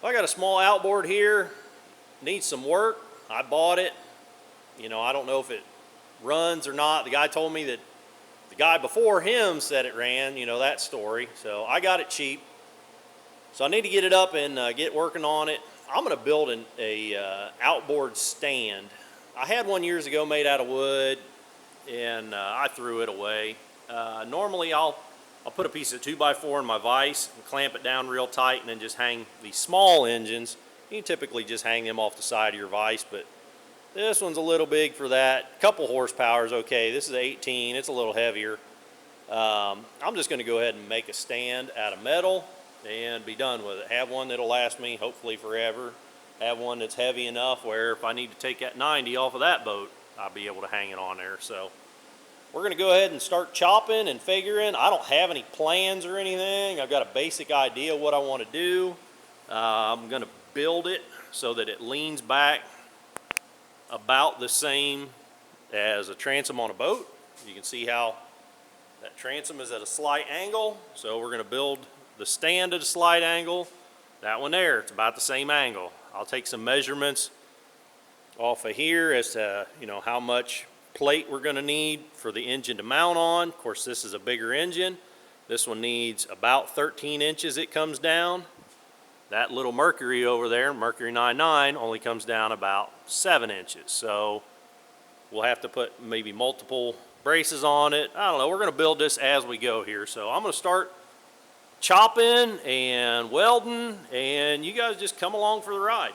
I got a small outboard here, needs some work. I bought it. You know, I don't know if it runs or not. The guy told me that the guy before him said it ran, you know, that story. So I got it cheap. So I need to get it up and get working on it. I'm going to build a outboard stand. I had one years ago made out of wood, and I threw it away. Normally I'll put a piece of 2x4 in my vise and clamp it down real tight and then just hang these small engines. You can typically just hang them off the side of your vise, but this one's a little big for that. Couple horsepower is okay. This is 18, it's a little heavier. I'm just gonna go ahead and make a stand out of metal and be done with it. Have one that'll last me hopefully forever. Have one that's heavy enough where if I need to take that 90 off of that boat, I'll be able to hang it on there. So we're gonna go ahead and start chopping and figuring. I don't have any plans or anything. I've got a basic idea of what I want to do. I'm gonna build it so that it leans back about the same as a transom on a boat. You can see how that transom is at a slight angle. So we're gonna build the stand at a slight angle. That one there, it's about the same angle. I'll take some measurements off of here as to, you know, how much plate we're going to need for the engine to mount on. Of course, this is a bigger engine. This one needs about 13 inches it comes down. That little Mercury over there, Mercury 99, only comes down about 7 inches. So we'll have to put maybe multiple braces on it. I don't know, we're going to build this as we go here. So I'm going to start chopping and welding, and you guys just come along for the ride.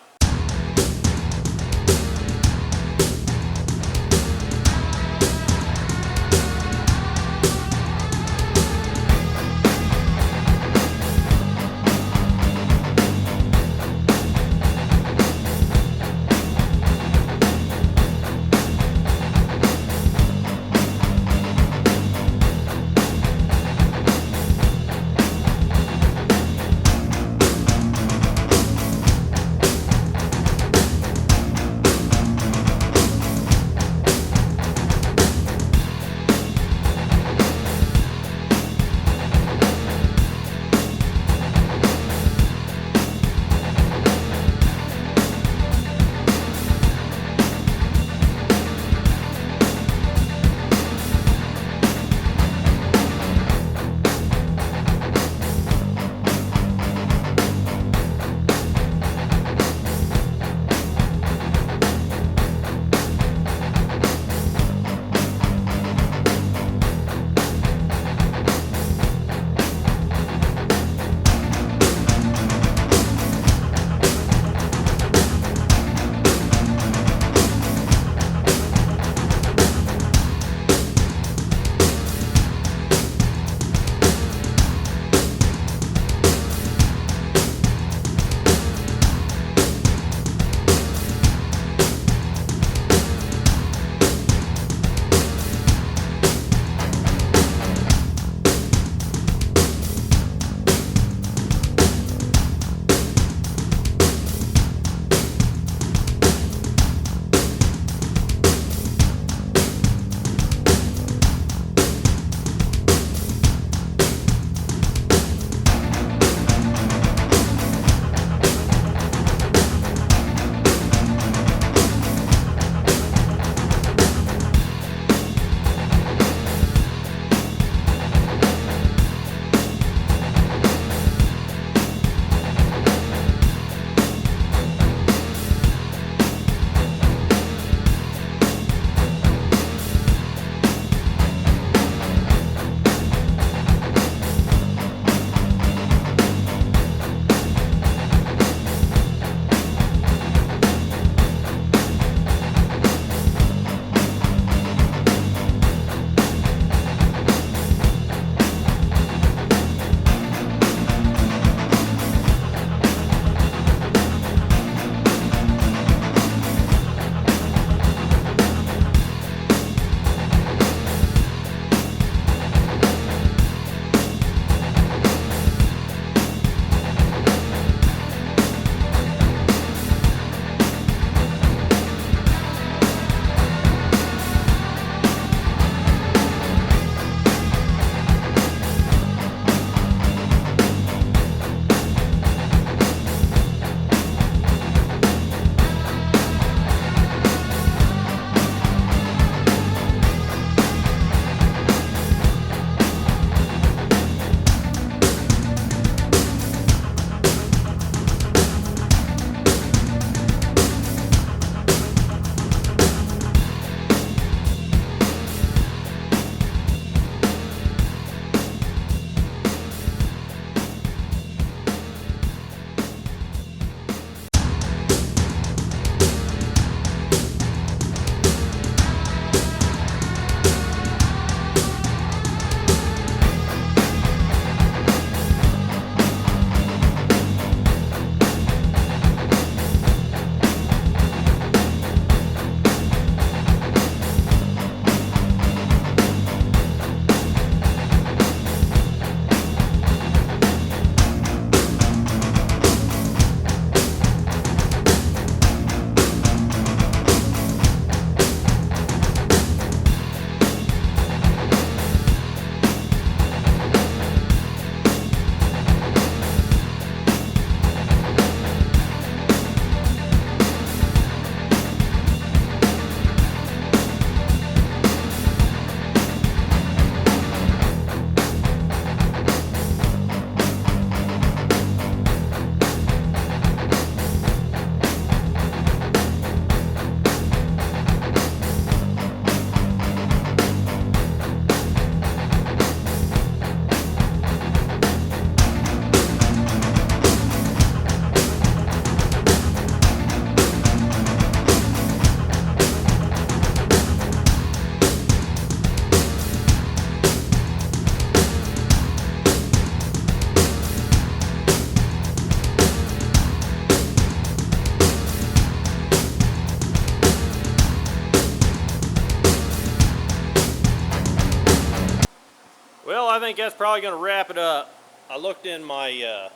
I think that's probably going to wrap it up. I looked in my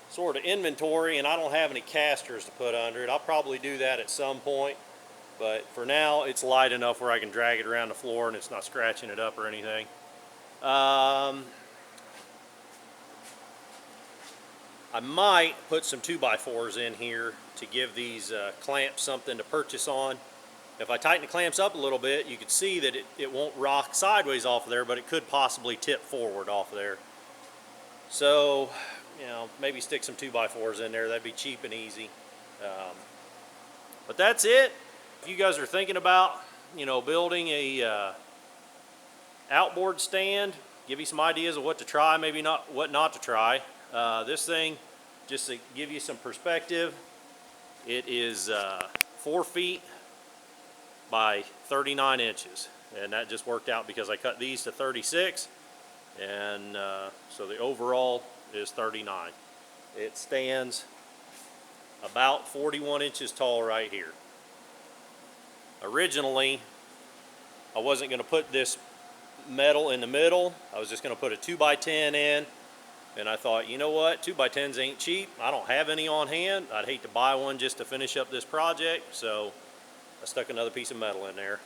sort of inventory, and I don't have any casters to put under it. I'll probably do that at some point, but for now it's light enough where I can drag it around the floor and it's not scratching it up or anything. I might put some 2x4s in here to give these clamps something to purchase on. If I tighten the clamps up a little bit, you can see that it won't rock sideways off of there, but it could possibly tip forward off of there. So, you know, maybe stick some 2x4s in there. That'd be cheap and easy. But that's it. If you guys are thinking about, you know, building a outboard stand, give you some ideas of what to try, maybe not what not to try. This thing, just to give you some perspective, it is 4 feet by 39 inches, and that just worked out because I cut these to 36, and so the overall is 39. It stands about 41 inches tall right here. Originally, I wasn't going to put this metal in the middle. I was just going to put a 2x10 in, and I thought, you know what, 2x10s ain't cheap. I don't have any on hand. I'd hate to buy one just to finish up this project, so I stuck another piece of metal in there.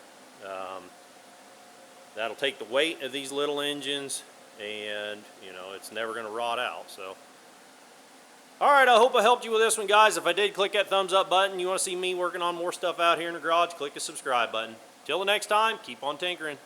That'll take the weight of these little engines, and you know, it's never going to rot out. So, all right, I hope I helped you with this one, guys. If I did, click that thumbs up button. You want to see me working on more stuff out here in the garage, click the subscribe button. Till the next time, keep on tinkering.